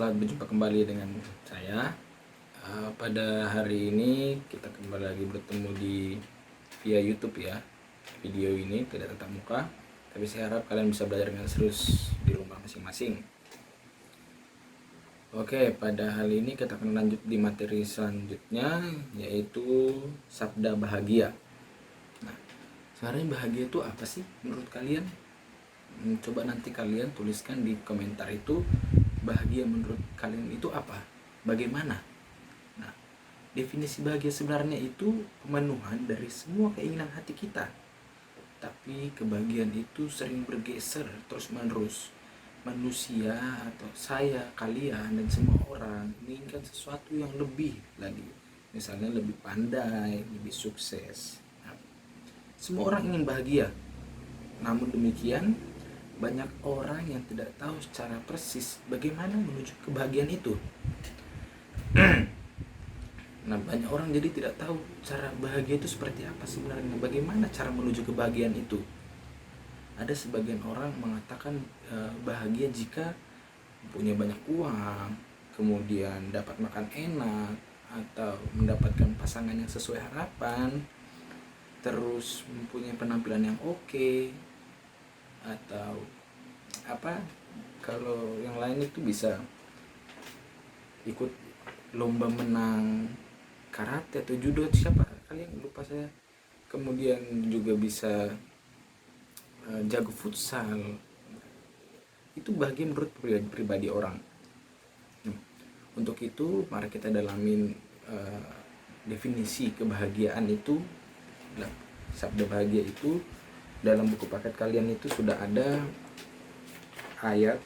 selamat berjumpa kembali dengan saya. Pada hari ini kita kembali lagi bertemu via YouTube ya. Video ini tidak tatap muka, tapi saya harap kalian bisa belajar dengan serius di rumah masing-masing. Oke, pada hal ini kita akan lanjut di materi selanjutnya, yaitu sabda bahagia. Nah, sebenarnya bahagia itu apa sih menurut kalian? Coba nanti kalian tuliskan di komentar itu, bahagia menurut kalian itu apa? Bagaimana? Nah, definisi bahagia sebenarnya itu pemenuhan dari semua keinginan hati kita. Tapi kebahagiaan itu sering bergeser terus-menerus. Manusia atau saya, kalian, dan semua orang menginginkan sesuatu yang lebih lagi. Misalnya lebih pandai, lebih sukses. Nah, semua orang ingin bahagia. Namun demikian, banyak orang yang tidak tahu secara persis bagaimana menuju kebahagiaan itu. Nah, banyak orang jadi tidak tahu cara bahagia itu seperti apa sebenarnya. Bagaimana cara menuju kebahagiaan itu? Ada sebagian orang mengatakan bahagia jika punya banyak uang, kemudian dapat makan enak, atau mendapatkan pasangan yang sesuai harapan, terus mempunyai penampilan yang oke, atau apa, kalau yang lain itu bisa ikut lomba menang karate atau judo, siapa kalian lupa saya, kemudian juga bisa jago futsal. Itu bahagia menurut pribadi orang. Untuk itu mari kita dalamin definisi kebahagiaan itu. Sabda bahagia itu dalam buku paket kalian itu sudah ada ayat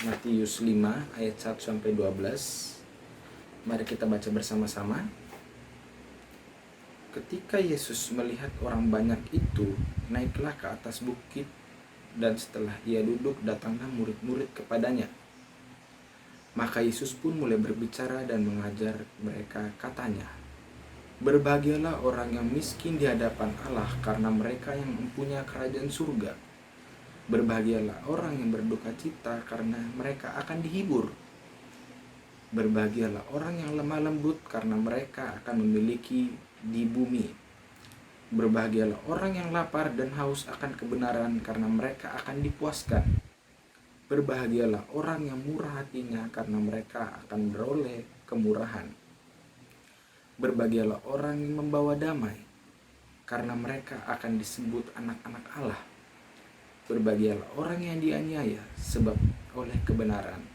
Matius 5 ayat 1 sampai 12. Mari kita baca bersama-sama. Ketika Yesus melihat orang banyak itu, naiklah ke atas bukit, dan setelah ia duduk, datanglah murid-murid kepadanya. Maka Yesus pun mulai berbicara dan mengajar mereka, katanya, "Berbahagialah orang yang miskin di hadapan Allah, karena mereka yang mempunyai kerajaan surga. Berbahagialah orang yang berduka cita, karena mereka akan dihibur. Berbahagialah orang yang lemah lembut, karena mereka akan memiliki di bumi. Berbahagialah orang yang lapar dan haus akan kebenaran, karena mereka akan dipuaskan. Berbahagialah orang yang murah hatinya, karena mereka akan beroleh kemurahan. Berbahagialah orang yang membawa damai, karena mereka akan disebut anak-anak Allah. Berbahagialah orang yang dianiaya sebab oleh kebenaran,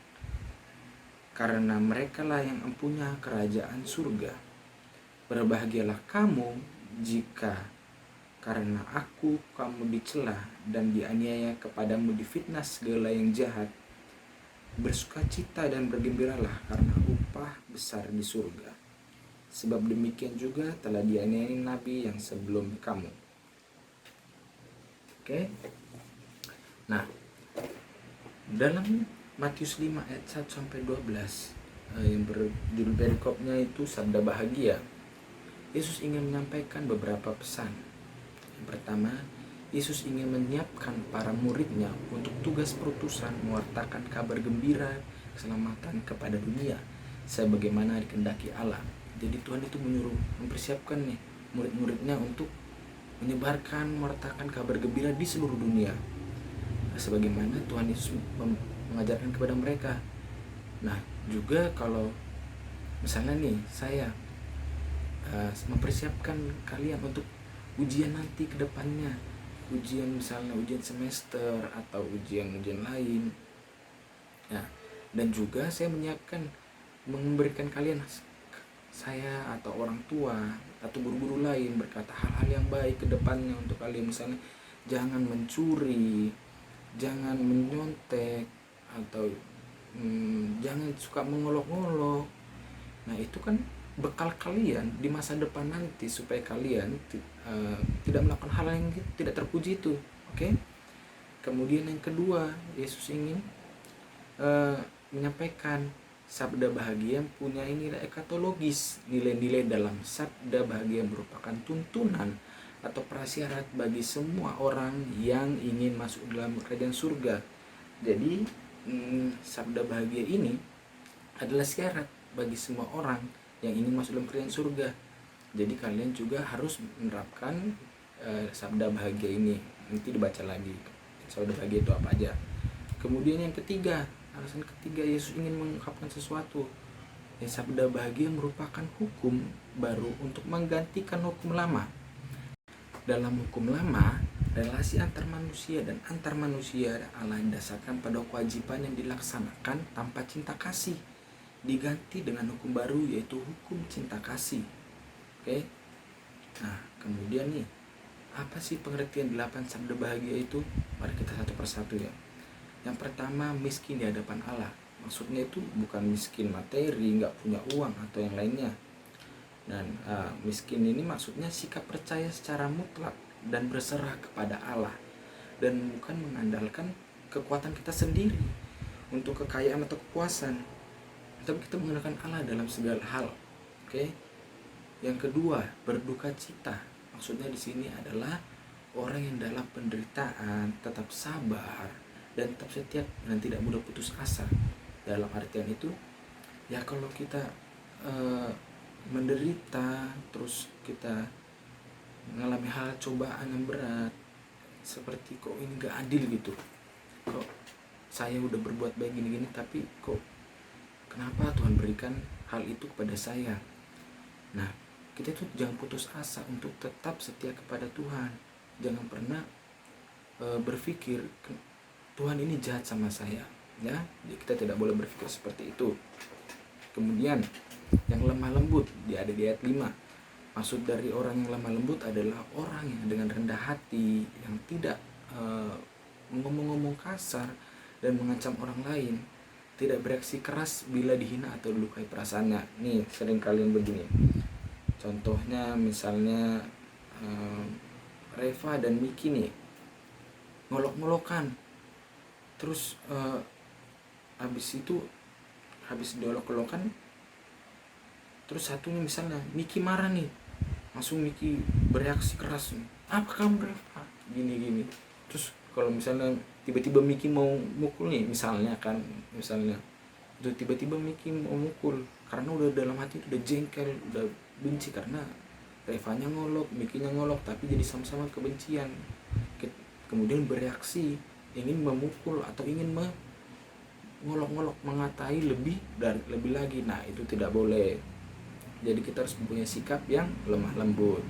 karena merekalah yang mempunyai kerajaan surga. Berbahagialah kamu jika karena aku kamu dicela dan dianiaya, kepadamu difitnah segala yang jahat. Bersukacita dan bergembiralah, karena upah besar di surga. Sebab demikian juga telah dianiaya nabi yang sebelum kamu." Oke. Nah, dalam Matius 5 ayat 1 sampai 12 yang berjudul perikopnya itu sabda bahagia, Yesus ingin menyampaikan beberapa pesan. Yang pertama, Yesus ingin menyiapkan para muridnya untuk tugas perutusan mewartakan kabar gembira keselamatan kepada dunia sebagaimana dikehendaki Allah. Jadi Tuhan itu mempersiapkan nih murid-muridnya untuk menyebarkan, mewartakan kabar gembira di seluruh dunia, sebagaimana Tuhan Yesus mengajarkan kepada mereka. Nah, juga kalau misalnya nih saya mempersiapkan kalian untuk ujian nanti ke depannya, ujian misalnya ujian semester atau ujian-ujian lain. Nah, dan juga saya menyiapkan, memberikan kalian, saya atau orang tua atau guru-guru lain berkata hal-hal yang baik ke depannya untuk kalian. Misalnya jangan mencuri, jangan menyontek, atau jangan suka mengolok-olok. Nah, itu kan bekal kalian di masa depan nanti supaya kalian tidak melakukan hal yang tidak terpuji itu. Oke? Kemudian yang kedua, Yesus ingin menyampaikan sabda bahagia yang punya nilai ekatologis. Nilai-nilai dalam sabda bahagia merupakan tuntunan atau prasyarat bagi semua orang yang ingin masuk dalam kerajaan surga. Jadi sabda bahagia ini adalah syarat bagi semua orang yang ingin masuk dalam kerajaan surga. Jadi kalian juga harus menerapkan sabda bahagia ini. Nanti dibaca lagi sabda bahagia itu apa aja. Kemudian yang ketiga, alasan ketiga Yesus ingin mengungkapkan sesuatu. Sabda bahagia merupakan hukum baru untuk menggantikan hukum lama. Dalam hukum lama, relasi antar manusia dan antar manusia Allah didasarkan pada kewajiban yang dilaksanakan tanpa cinta kasih, diganti dengan hukum baru yaitu hukum cinta kasih. Oke. Nah, kemudian nih, apa sih pengertian 8 sabda bahagia itu? Mari kita satu persatu ya. Yang pertama, miskin di hadapan Allah. Maksudnya itu bukan miskin materi, nggak punya uang atau yang lainnya. Dan miskin ini maksudnya sikap percaya secara mutlak dan berserah kepada Allah, dan bukan mengandalkan kekuatan kita sendiri untuk kekayaan atau kepuasan, tapi kita menggunakan Allah dalam segala hal. Oke. Yang kedua, berduka cita. Maksudnya di sini adalah orang yang dalam penderitaan tetap sabar dan tetap setia dan tidak mudah putus asa. Dalam artian itu, ya kalau kita menderita, terus kita mengalami hal cobaan yang berat, seperti kok ini gak adil gitu, kok saya udah berbuat baik gini-gini tapi kok kenapa Tuhan berikan hal itu kepada saya. Nah, kita tuh jangan putus asa untuk tetap setia kepada Tuhan. Jangan pernah berpikir Tuhan ini jahat sama saya, ya. Jadi kita tidak boleh berpikir seperti itu. Kemudian yang lemah lembut, ada di ayat 5. Maksud dari orang yang lemah lembut adalah orang yang dengan rendah hati, yang tidak ngomong-ngomong kasar dan mengancam orang lain, tidak bereaksi keras bila dihina atau dilukai perasaannya. Nih, sering kalian begini. Contohnya misalnya Reva dan Miki nih ngolok-ngolokan, terus habis diolok-olokan, terus satunya misalnya Miki marah nih, langsung Miki bereaksi keras, apa kamu Reva gini-gini. Terus kalau misalnya tiba-tiba Miki mau mukul nih, misalnya itu tiba-tiba Miki mau mukul karena udah dalam hati udah jengkel, udah benci karena Revanya ngolok, Mikinya ngolok, tapi jadi sama-sama kebencian. Kemudian bereaksi ingin memukul atau ingin ngolok-ngolok, mengatai lebih lagi. Nah, itu tidak boleh. Jadi kita harus mempunyai sikap yang lemah lembut.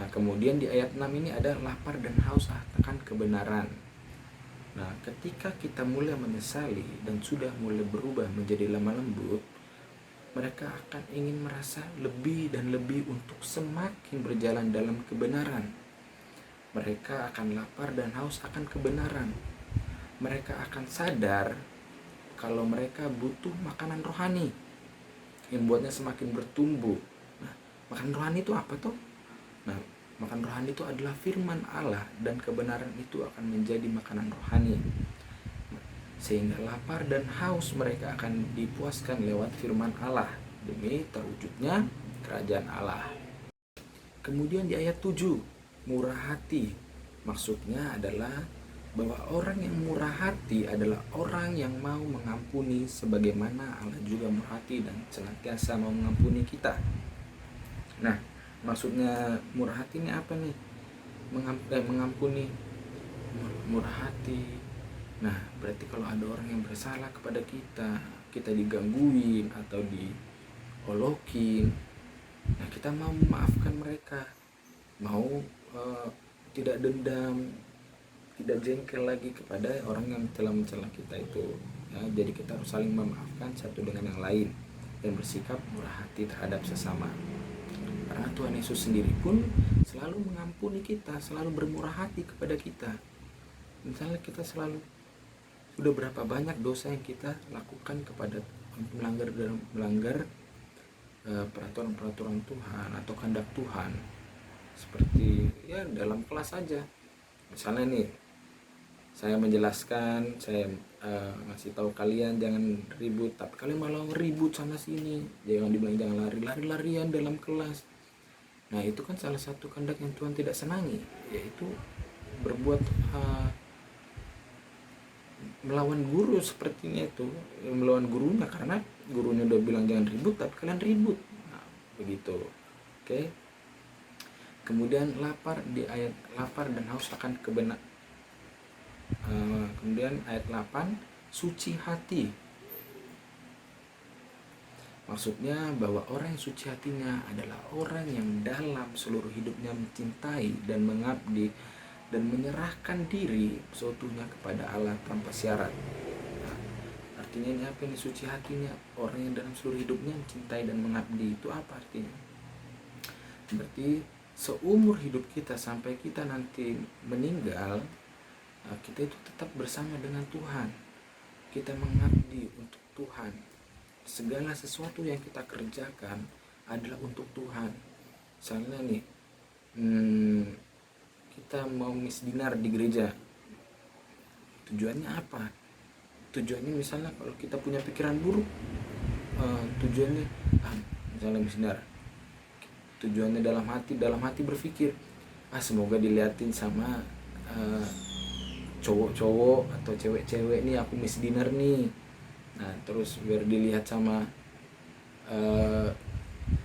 Nah, kemudian di ayat 6 ini ada lapar dan haus akan kebenaran. Nah, ketika kita mulai menyesali dan sudah mulai berubah menjadi lemah lembut, mereka akan ingin merasa lebih dan lebih untuk semakin berjalan dalam kebenaran. Mereka akan lapar dan haus akan kebenaran. Mereka akan sadar kalau mereka butuh makanan rohani yang buatnya semakin bertumbuh. Nah, makan rohani itu apa tuh? Nah, makan rohani itu adalah firman Allah, dan kebenaran itu akan menjadi makanan rohani. Sehingga lapar dan haus mereka akan dipuaskan lewat firman Allah demi terwujudnya kerajaan Allah. Kemudian di ayat 7, murah hati. Maksudnya adalah bahwa orang yang murah hati adalah orang yang mau mengampuni sebagaimana Allah juga murah hati dan senantiasa mau mengampuni kita. Nah, maksudnya murah hati ini apa nih? Mengampuni, murah hati. Nah, berarti kalau ada orang yang bersalah kepada kita digangguin atau diolokin, nah kita mau memaafkan mereka, mau tidak dendam, tidak jengkel lagi kepada orang yang telah mencela kita itu, ya. Jadi kita harus saling memaafkan satu dengan yang lain dan bersikap murah hati terhadap sesama. Karena Tuhan Yesus sendiri pun selalu mengampuni kita, selalu bermurah hati kepada kita. Misalnya kita sudah berapa banyak dosa yang kita lakukan kepada melanggar peraturan Tuhan atau kehendak Tuhan. Seperti ya dalam kelas saja. Misalnya nih, saya menjelaskan, saya ngasih tahu kalian jangan ribut, tapi kalian malah ribut sana sini. Jangan dibilang jangan lari-larian dalam kelas. Nah, itu kan salah satu kehendak yang Tuhan tidak senangi, yaitu berbuat melawan guru sepertinya itu, melawan gurunya karena gurunya udah bilang jangan ribut tapi kalian ribut. Nah, begitu. Oke. Kemudian lapar di ayat lapar dan haus akan kebenaran. Kemudian ayat 8, suci hati. Maksudnya bahwa orang yang suci hatinya adalah orang yang dalam seluruh hidupnya mencintai dan mengabdi dan menyerahkan diri seutuhnya kepada Allah tanpa syarat. Nah, artinya ini apa ini suci hatinya? Orang yang dalam seluruh hidupnya mencintai dan mengabdi, itu apa artinya? Berarti seumur hidup kita sampai kita nanti meninggal, kita itu tetap bersama dengan Tuhan. Kita mengabdi untuk Tuhan. Segala sesuatu yang kita kerjakan adalah untuk Tuhan. Misalnya nih, kita mau misdinar di gereja, tujuannya apa? Tujuannya misalnya kalau kita punya pikiran buruk, tujuannya misalnya misdinar, tujuannya dalam hati berpikir, semoga diliatin sama cowok-cowok atau cewek-cewek nih, aku misdinar nih. Nah, terus biar dilihat sama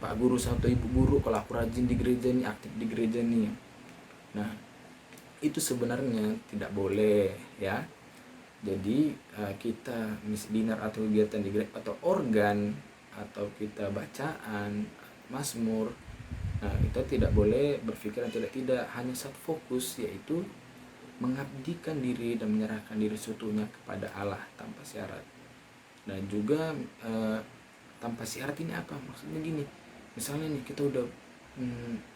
Pak Guru atau Ibu Guru kalau aku rajin di gereja nih, aktif di gereja nih. Nah, itu sebenarnya tidak boleh ya. Jadi kita misdinar atau kegiatan di gereja atau organ atau kita bacaan, mazmur, nah itu tidak boleh berpikiran tidak hanya satu fokus, yaitu mengabdikan diri dan menyerahkan diri seutuhnya kepada Allah tanpa syarat. Dan juga tanpa syarat ini apa? Maksudnya gini, misalnya nih kita udah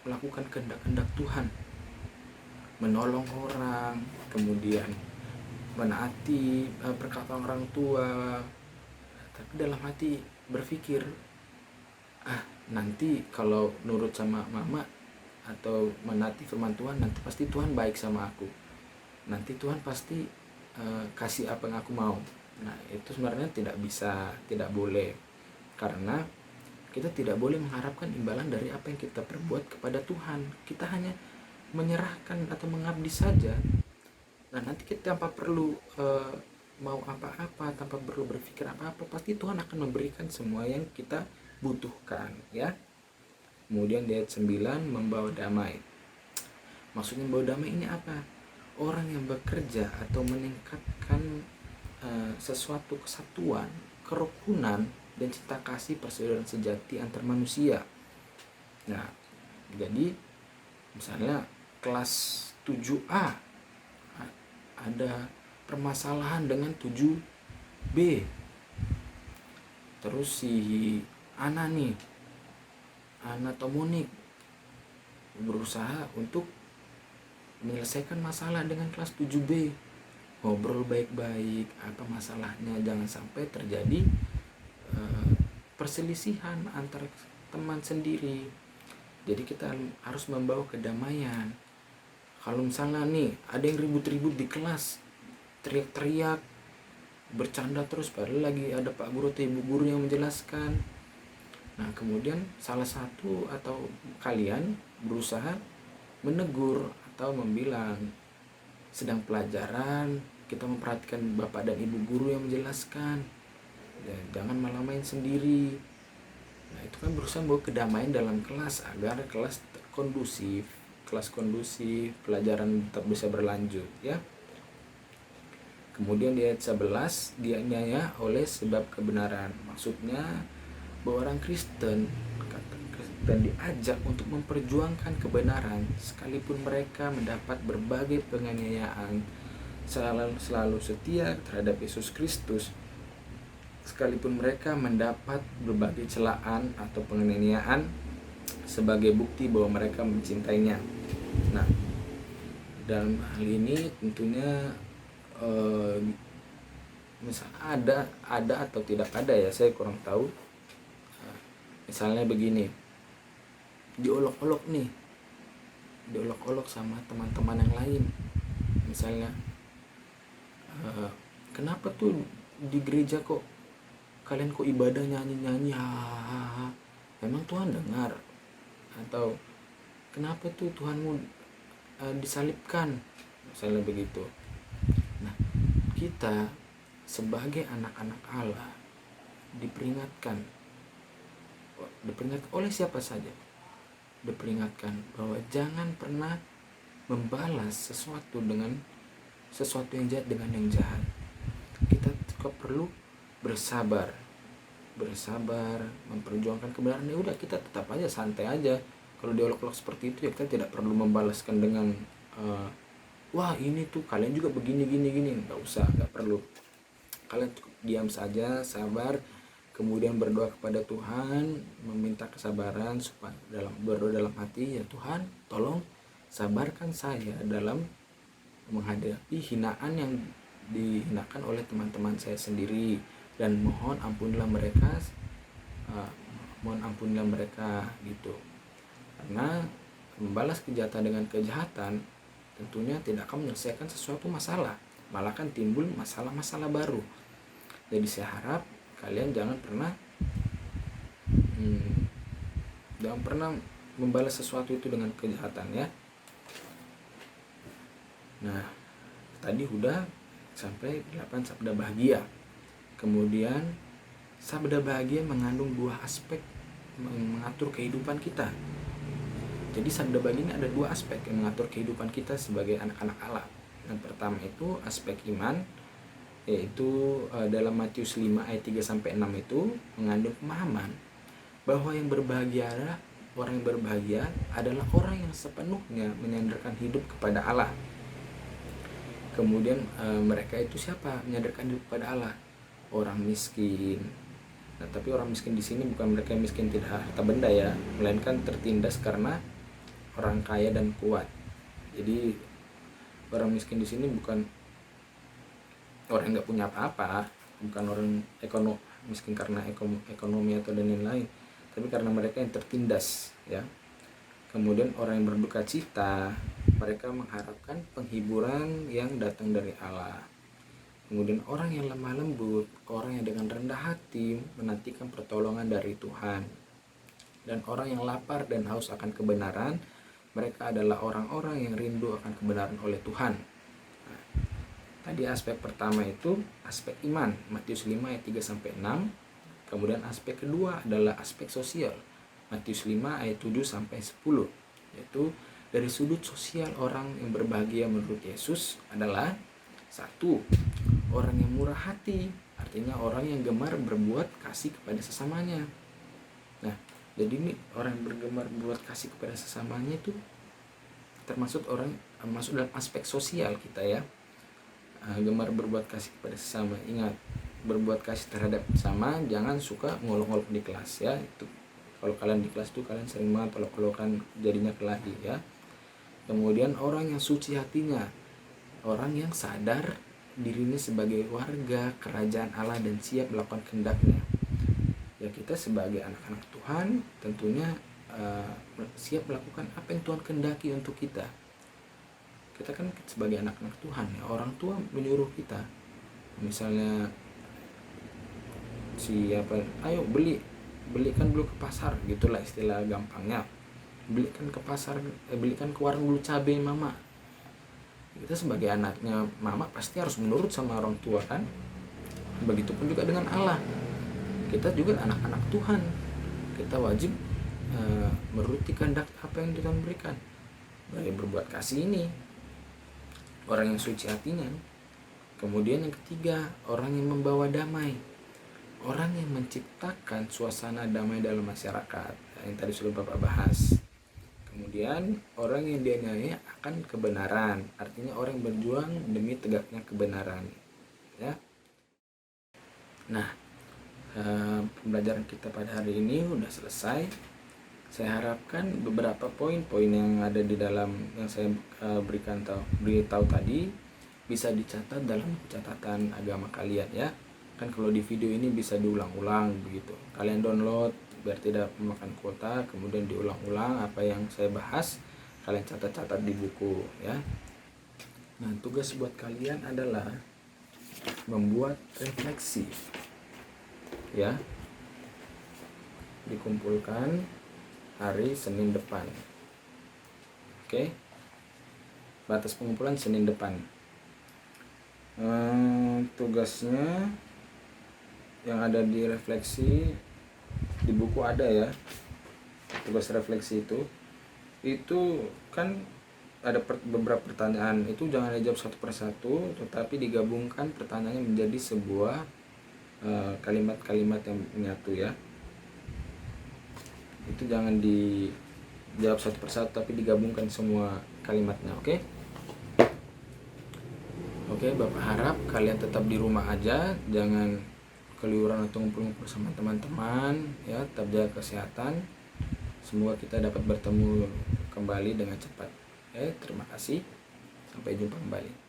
melakukan kehendak-kehendak Tuhan, menolong orang, kemudian menaati perkataan orang tua, tapi dalam hati berpikir, nanti kalau nurut sama mama atau menaati firman Tuhan, nanti pasti Tuhan baik sama aku, nanti Tuhan pasti kasih apa yang aku mau. Nah, itu sebenarnya tidak bisa, tidak boleh, karena kita tidak boleh mengharapkan imbalan dari apa yang kita perbuat kepada Tuhan. Kita hanya menyerahkan atau mengabdi saja. Nah, nanti kita tanpa perlu mau apa-apa, tanpa perlu berpikir apa-apa, pasti Tuhan akan memberikan semua yang kita butuhkan ya. Kemudian di ayat 9, membawa damai. Maksudnya membawa damai ini apa? Orang yang bekerja atau meningkatkan sesuatu kesatuan, kerukunan, dan cinta kasih persaudaraan sejati antar manusia. Nah, jadi misalnya kelas 7A ada permasalahan dengan 7B, terus si Ana atau Monik berusaha untuk menyelesaikan masalah dengan kelas 7B, ngobrol baik-baik apa masalahnya, jangan sampai terjadi perselisihan antar teman sendiri. Jadi kita harus membawa kedamaian. Kalau misalnya nih ada yang ribut-ribut di kelas, teriak-teriak, bercanda terus, padahal lagi ada Pak Guru atau Ibu Guru yang menjelaskan. Nah, kemudian salah satu atau kalian berusaha menegur atau membilang, sedang pelajaran, kita memperhatikan Bapak dan Ibu Guru yang menjelaskan, jangan malah main sendiri. Nah, itu kan berusaha membawa kedamaian dalam kelas agar kelas kondusif, pelajaran tetap bisa berlanjut ya. Kemudian di ayat 11, dianiaya oleh sebab kebenaran. Maksudnya bahwa orang Kristen diajak untuk memperjuangkan kebenaran sekalipun mereka mendapat berbagai penganiayaan, selalu setia terhadap Yesus Kristus sekalipun mereka mendapat berbagai celaan atau penganiayaan sebagai bukti bahwa mereka mencintainya. Nah, dalam hal ini tentunya misalnya ada atau tidak ada ya, saya kurang tahu. Misalnya begini, diolok-olok sama teman-teman yang lain, misalnya kenapa tuh di gereja kok kalian kok ibadah nyanyi-nyanyi, memang Tuhan dengar? Atau kenapa tuh Tuhanmu disalibkan, misalnya begitu. Nah, kita sebagai anak-anak Allah diperingatkan oleh siapa saja, diperingatkan bahwa jangan pernah membalas sesuatu yang jahat dengan yang jahat. Kita juga perlu bersabar, memperjuangkan kebenaran. Ya udah, kita tetap aja santai aja. Kalau diolok-olok seperti itu ya kita tidak perlu membalaskan dengan wah ini tuh kalian juga begini, nggak usah, nggak perlu. Kalian cukup diam saja, sabar, kemudian berdoa kepada Tuhan, meminta kesabaran, supaya berdoa dalam hati, ya Tuhan tolong sabarkan saya dalam menghadapi hinaan yang dihinakan oleh teman-teman saya sendiri, dan mohon ampunilah mereka gitu. Karena membalas kejahatan dengan kejahatan tentunya tidak akan menyelesaikan sesuatu masalah, malah kan timbul masalah-masalah baru. Jadi saya harap kalian jangan pernah membalas sesuatu itu dengan kejahatan ya. Nah, tadi udah sampai 8 sabda bahagia. Kemudian sabda bahagia mengandung 2 aspek mengatur kehidupan kita. Jadi sabda bahagia ini ada 2 aspek yang mengatur kehidupan kita sebagai anak-anak Allah. Yang pertama itu aspek iman, yaitu dalam Matius 5 ayat 3-6 itu mengandung pemahaman bahwa orang yang berbahagia adalah orang yang sepenuhnya menyandarkan hidup kepada Allah. Kemudian mereka itu siapa? Menyandarkan hidup kepada Allah. Orang miskin. Nah, tapi orang miskin di sini bukan mereka yang miskin tidak harta benda ya, melainkan tertindas karena orang kaya dan kuat. Jadi orang miskin di sini bukan orang yang nggak punya apa-apa, bukan orang miskin karena ekonomi atau dan lain-lain, tapi karena mereka yang tertindas ya. Kemudian orang yang berduka cita, mereka mengharapkan penghiburan yang datang dari Allah. Kemudian orang yang lemah lembut, orang yang dengan rendah hati menantikan pertolongan dari Tuhan. Dan orang yang lapar dan haus akan kebenaran, mereka adalah orang-orang yang rindu akan kebenaran oleh Tuhan. Nah, tadi aspek pertama itu aspek iman, Matius 5 ayat 3-6. Kemudian aspek kedua adalah aspek sosial, Matius 5 ayat 7-10. Yaitu dari sudut sosial orang yang berbahagia menurut Yesus adalah 1. Orang yang murah hati, artinya orang yang gemar berbuat kasih kepada sesamanya. Nah, jadi ini orang yang bergemar berbuat kasih kepada sesamanya itu termasuk dalam aspek sosial kita ya. Gemar berbuat kasih kepada sesama. Ingat, berbuat kasih terhadap sesama, jangan suka ngolok-ngolok di kelas ya. Itu kalau kalian di kelas tuh kalian sering banget olok-olokan, jadinya kelahi ya. Kemudian orang yang suci hatinya, orang yang sadar dirinya sebagai warga kerajaan Allah dan siap melakukan kehendaknya. Ya, kita sebagai anak-anak Tuhan tentunya siap melakukan apa yang Tuhan kehendaki untuk kita. Kita kan sebagai anak-anak Tuhan ya, orang tua menyuruh kita, misalnya ayo belikan dulu ke pasar, gitulah istilah gampangnya. Belikan ke pasar, belikan ke warung dulu cabai mama. Kita sebagai anaknya mama pasti harus menurut sama orang tua kan. Begitupun juga dengan Allah. Kita juga anak-anak Tuhan, kita wajib menuruti kehendak apa yang Tuhan berikan. Dari berbuat kasih ini, orang yang suci hatinya. Kemudian yang ketiga, orang yang membawa damai, orang yang menciptakan suasana damai dalam masyarakat, yang tadi sudah Bapak bahas. Kemudian orang yang dianiaya akan kebenaran, artinya orang yang berjuang demi tegaknya kebenaran ya. Nah, pembelajaran kita pada hari ini udah selesai. Saya harapkan beberapa poin-poin yang ada di dalam yang saya beritahu tadi bisa dicatat dalam catatan agama kalian ya. Kan kalau di video ini bisa diulang-ulang begitu. Kalian download biar tidak memakan kuota, kemudian diulang-ulang apa yang saya bahas, kalian catat-catat di buku ya. Nah, tugas buat kalian adalah membuat refleksi ya, dikumpulkan hari Senin depan. Oke, batas pengumpulan Senin depan. Tugasnya yang ada di refleksi di buku ada ya, tugas refleksi itu kan ada beberapa pertanyaan, itu jangan dijawab satu persatu, tetapi digabungkan pertanyaannya menjadi sebuah kalimat-kalimat yang menyatu ya. Itu jangan dijawab satu persatu, tapi digabungkan semua kalimatnya. Oke? Oke, Bapak harap kalian tetap di rumah aja, jangan keliuran atau ngumpul-ngumpul sama teman-teman ya, tetap jaga kesehatan. Semoga kita dapat bertemu kembali dengan cepat. Terima kasih. Sampai jumpa kembali.